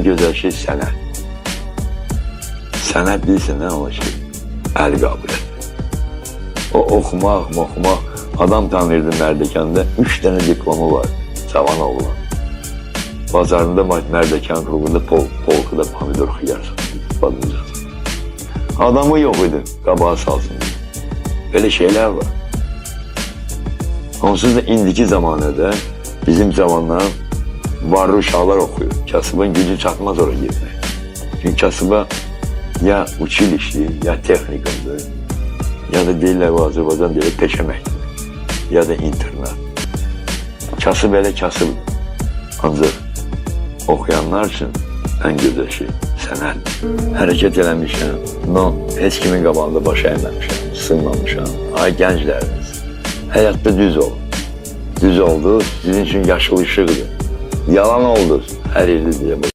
en güzel şey sənət. Sənət deyilsə nə o şey? Əl qabiliyyəti. O oxumaq. Adam tanıyırdı Mərdəkanda, 3 dənə diplomu var, cavan oğlan. Bazarında Mərdəkan klubunda polkuda pomidor xiyar satır. Adamı yox idi, qabağa salsın. Böyle şeyler var. Onsuz da indiki zamanında bizim zamanlar varlı uşaqlar oxuyur. Kasıbın gücü çatmaz oraya girmək. Çünkü kasıba ya uçilişli, ya texnikumdur, ya da deyirlər bu Azərbaycan deyirlər peşə məktəbi, ya da internat. Kasıb elə kasıbdır. Ancaq okuyanlar üçün ən gözəl şey sənət. Hərəkət eləmişəm, heç kimin qabağında baş əyməmişəm, sınmamışam. Ay gənclərimiz, həyatda düz olun. Düz oldu, sizin üçün yaşıl ışıqdır. Yalan oldu, hər yerdə deyə